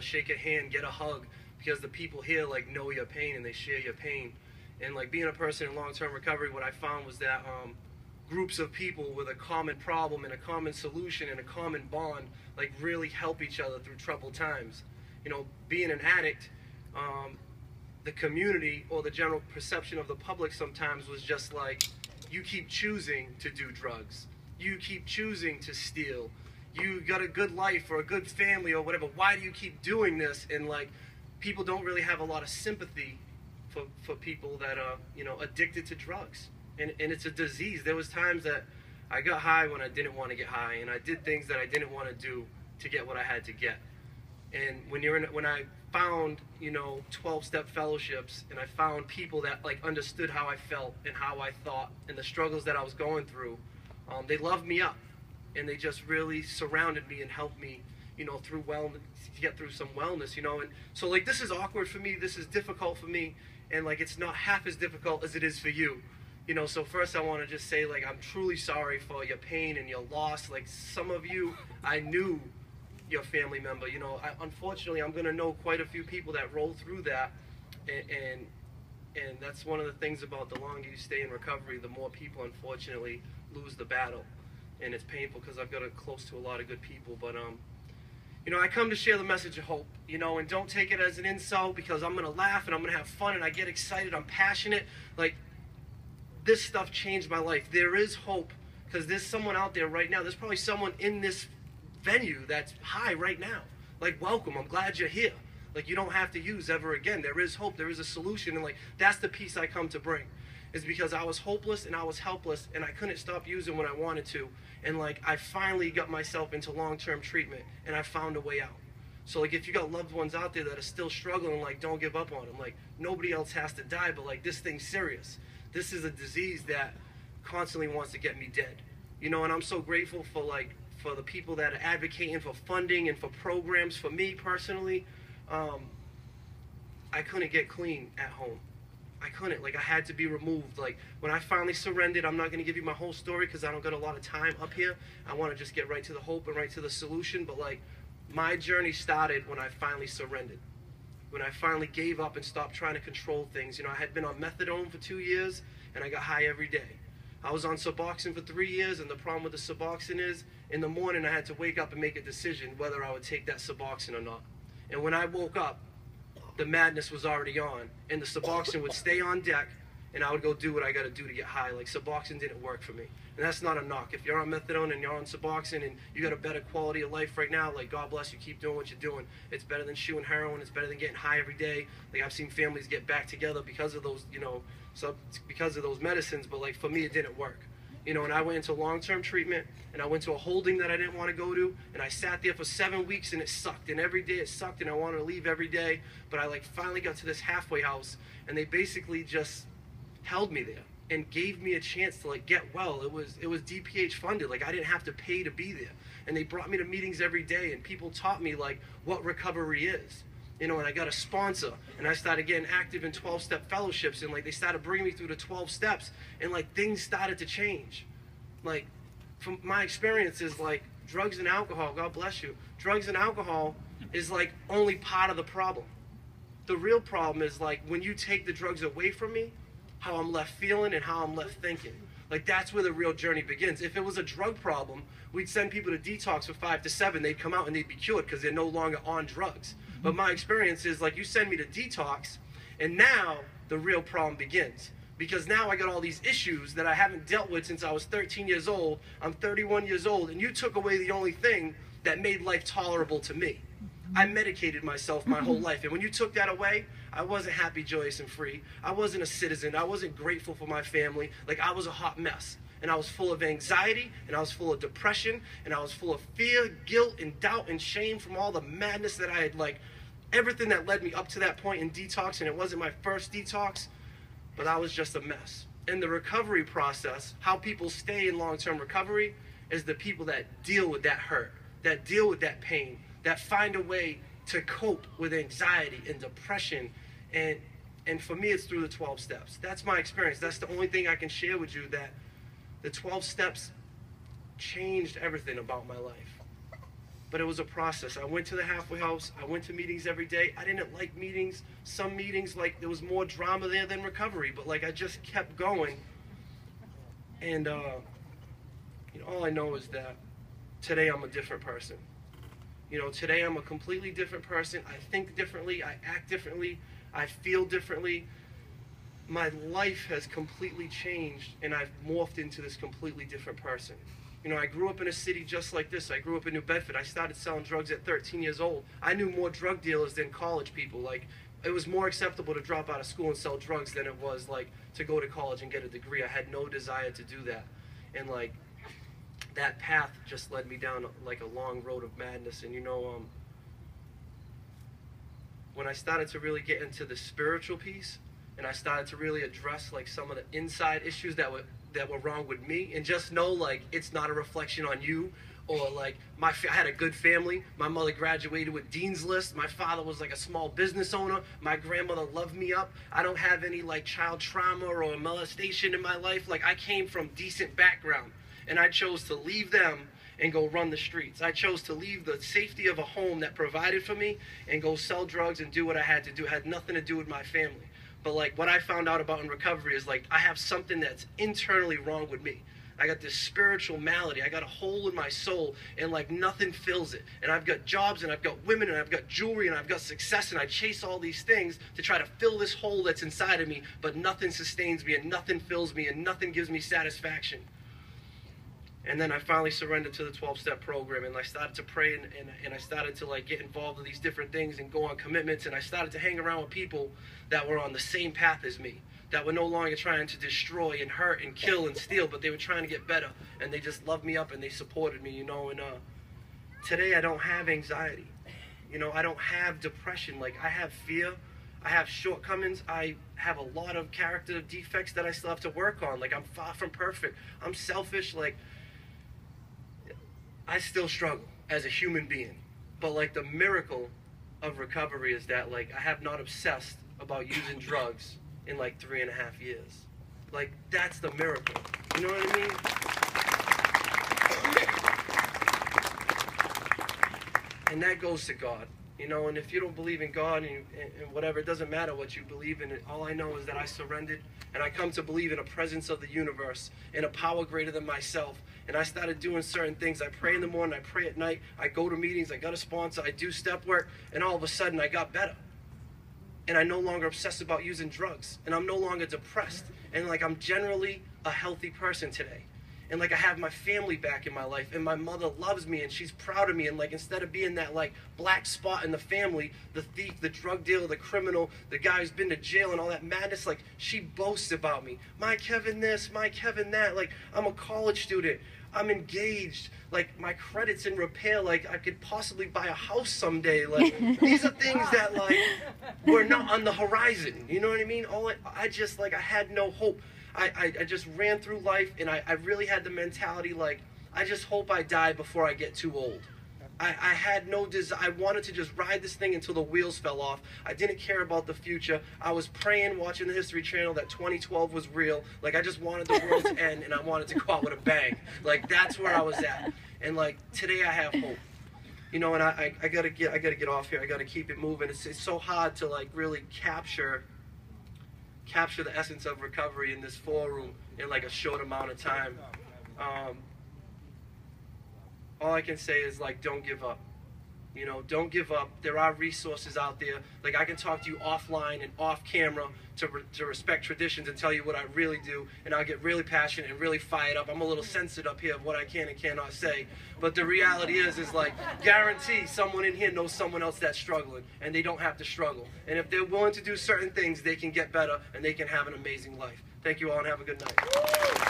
shake a hand, get a hug, because the people here like know your pain and they share your pain. And like being a person in long-term recovery, what I found was that groups of people with a common problem and a common solution and a common bond like really help each other through troubled times. You know, being an addict, the community or the general perception of the public sometimes was just like, you keep choosing to do drugs, you keep choosing to steal, you got a good life or a good family or whatever, why do you keep doing this? And like, people don't really have a lot of sympathy for people that are, you know, addicted to drugs. And it's a disease. There was times that I got high when I didn't want to get high, and I did things that I didn't want to do to get what I had to get. And when I found, you know, 12-step fellowships, and I found people that like understood how I felt and how I thought and the struggles that I was going through, they loved me up, and they just really surrounded me and helped me, you know, through wellness, to get through some wellness, you know. And so like, this is awkward for me, this is difficult for me, and like, it's not half as difficult as it is for you. You know, so first I want to just say, like, I'm truly sorry for your pain and your loss. Like, some of you, I knew your family member. You know, unfortunately, I'm going to know quite a few people that roll through that. And that's one of the things about the longer you stay in recovery, the more people, unfortunately, lose the battle. And it's painful because I've got close to a lot of good people. But, you know, I come to share the message of hope, you know, and don't take it as an insult, because I'm going to laugh and I'm going to have fun and I get excited. I'm passionate. Like, this stuff changed my life. There is hope, because there's someone out there right now. There's probably someone in this venue that's high right now. Like, welcome. I'm glad you're here. Like, you don't have to use ever again. There is hope. There is a solution. And like, that's the peace I come to bring, is because I was hopeless and I was helpless and I couldn't stop using when I wanted to. And like, I finally got myself into long-term treatment and I found a way out. So like, if you got loved ones out there that are still struggling, like, don't give up on them. Like, nobody else has to die, but like, this thing's serious. This is a disease that constantly wants to get me dead. You know, and I'm so grateful for like, for the people that are advocating for funding and for programs. For me personally, I couldn't get clean at home. I couldn't. Like, I had to be removed. Like, when I finally surrendered, I'm not going to give you my whole story because I don't got a lot of time up here. I want to just get right to the hope and right to the solution. But like, my journey started when I finally surrendered. When I finally gave up and stopped trying to control things. You know, I had been on methadone for 2 years and I got high every day. I was on Suboxone for 3 years, and the problem with the Suboxone is, in the morning I had to wake up and make a decision whether I would take that Suboxone or not. And when I woke up, the madness was already on, and the Suboxone would stay on deck, and I would go do what I got to do to get high. Like, Suboxone didn't work for me. And that's not a knock. If you're on methadone and you're on Suboxone and you got a better quality of life right now, like, God bless you, keep doing what you're doing. It's better than chewing heroin. It's better than getting high every day. Like, I've seen families get back together because of those, you know, because of those medicines. But like, for me, it didn't work. You know, and I went into long-term treatment, and I went to a holding that I didn't want to go to, and I sat there for 7 weeks, and it sucked, and every day it sucked, and I wanted to leave every day. But I like finally got to this halfway house, and they basically just held me there and gave me a chance to like get well. It was DPH funded. Like, I didn't have to pay to be there, and they brought me to meetings every day, and people taught me like what recovery is. You know, and I got a sponsor, and I started getting active in 12-step fellowships, and like, they started bringing me through the 12 steps, and like, things started to change. Like, from my experiences, like, drugs and alcohol, God bless you, drugs and alcohol is like only part of the problem. The real problem is like, when you take the drugs away from me, how I'm left feeling and how I'm left thinking. Like, that's where the real journey begins. If it was a drug problem, we'd send people to detox for 5 to 7. They'd come out and they'd be cured because they're no longer on drugs. But my experience is like, you send me to detox, and now the real problem begins. Because now I got all these issues that I haven't dealt with since I was 13 years old. I'm 31 years old, and you took away the only thing that made life tolerable to me. I medicated myself my whole life, and when you took that away, I wasn't happy, joyous, and free. I wasn't a citizen. I wasn't grateful for my family. Like, I was a hot mess, and I was full of anxiety, and I was full of depression, and I was full of fear, guilt, and doubt, and shame from all the madness that I had, like, everything that led me up to that point in detox. And it wasn't my first detox, but I was just a mess. In the recovery process, how people stay in long-term recovery is the people that deal with that hurt, that deal with that pain, that find a way to cope with anxiety and depression. And for me, it's through the 12 steps. That's my experience. That's the only thing I can share with you, that the 12 steps changed everything about my life. but it was a process. I went to the halfway house. I went to meetings every day. I didn't like meetings. Some meetings, like, there was more drama there than recovery, but like I just kept going. And you know, all I know is that today I'm a different person. You know, today I'm a completely different person. I think differently. I act differently. I feel differently. My life has completely changed, and I've morphed into this completely different person. You know, I grew up in a city just like this. I grew up in New Bedford. I started selling drugs at 13 years old. I knew more drug dealers than college people. Like, it was more acceptable to drop out of school and sell drugs than it was, like, to go to college and get a degree. I had no desire to do that. And, like, that path just led me down, like, a long road of madness. And, you know, when I started to really get into the spiritual piece, and I started to really address, like, some of the inside issues that were wrong with me, and just know, like, it's not a reflection on you, or like I had a good family. My mother graduated with Dean's List. My father was like a small business owner. My grandmother loved me up. I don't have any like child trauma or molestation in my life. Like, I came from decent background, and I chose to leave them and go run the streets. I chose to leave the safety of a home that provided for me and go sell drugs and do what I had to do. It had nothing to do with my family. But like, what I found out about in recovery is, like, I have something that's internally wrong with me. I got this spiritual malady. I got a hole in my soul, and like nothing fills it. And I've got jobs, and I've got women, and I've got jewelry, and I've got success, and I chase all these things to try to fill this hole that's inside of me, but nothing sustains me, and nothing fills me, and nothing gives me satisfaction. And then I finally surrendered to the 12-step program, and I started to pray, and I started to like get involved in these different things and go on commitments, and I started to hang around with people that were on the same path as me, that were no longer trying to destroy and hurt and kill and steal, but they were trying to get better, and they just loved me up and they supported me, you know. And today I don't have anxiety, you know, I don't have depression. Like, I have fear, I have shortcomings, I have a lot of character defects that I still have to work on. Like, I'm far from perfect, I'm selfish, like, I still struggle as a human being. But like, the miracle of recovery is that, like, I have not obsessed about using drugs in like 3.5 years. Like, that's the miracle. You know what I mean? And that goes to God. You know, and if you don't believe in God and whatever, it doesn't matter what you believe in. All I know is that I surrendered, and I come to believe in a presence of the universe, in a power greater than myself. And I started doing certain things. I pray in the morning, I pray at night, I go to meetings, I got a sponsor, I do step work, and all of a sudden I got better. And I no longer obsess about using drugs, and I'm no longer depressed. And like, I'm generally a healthy person today. And like, I have my family back in my life, and my mother loves me, and she's proud of me. And like, instead of being that like black spot in the family, the thief, the drug dealer, the criminal, the guy who's been to jail and all that madness, like, she boasts about me. My Kevin this, my Kevin that. Like, I'm a college student, I'm engaged, like, my credit's in repair, like, I could possibly buy a house someday. Like, these are things that like were not on the horizon. You know what I mean? I just, like, I had no hope. I just ran through life, and I really had the mentality, like, I just hope I die before I get too old. I had no desire. I wanted to just ride this thing until the wheels fell off. I didn't care about the future. I was praying, watching the History Channel, that 2012 was real. Like, I just wanted the world to end, and I wanted to go out with a bang. Like, that's where I was at. And like, today I have hope. You know, and I gotta get off here. I gotta keep it moving. It's so hard to like really capture the essence of recovery in this forum in like a short amount of time. All I can say is, like, don't give up. You know, don't give up. There are resources out there. Like, I can talk to you offline and off camera to respect traditions and tell you what I really do, and I'll get really passionate and really fired up. I'm a little censored up here of what I can and cannot say. But the reality is like, guarantee someone in here knows someone else that's struggling, and they don't have to struggle. And if they're willing to do certain things, they can get better, and they can have an amazing life. Thank you all, and have a good night.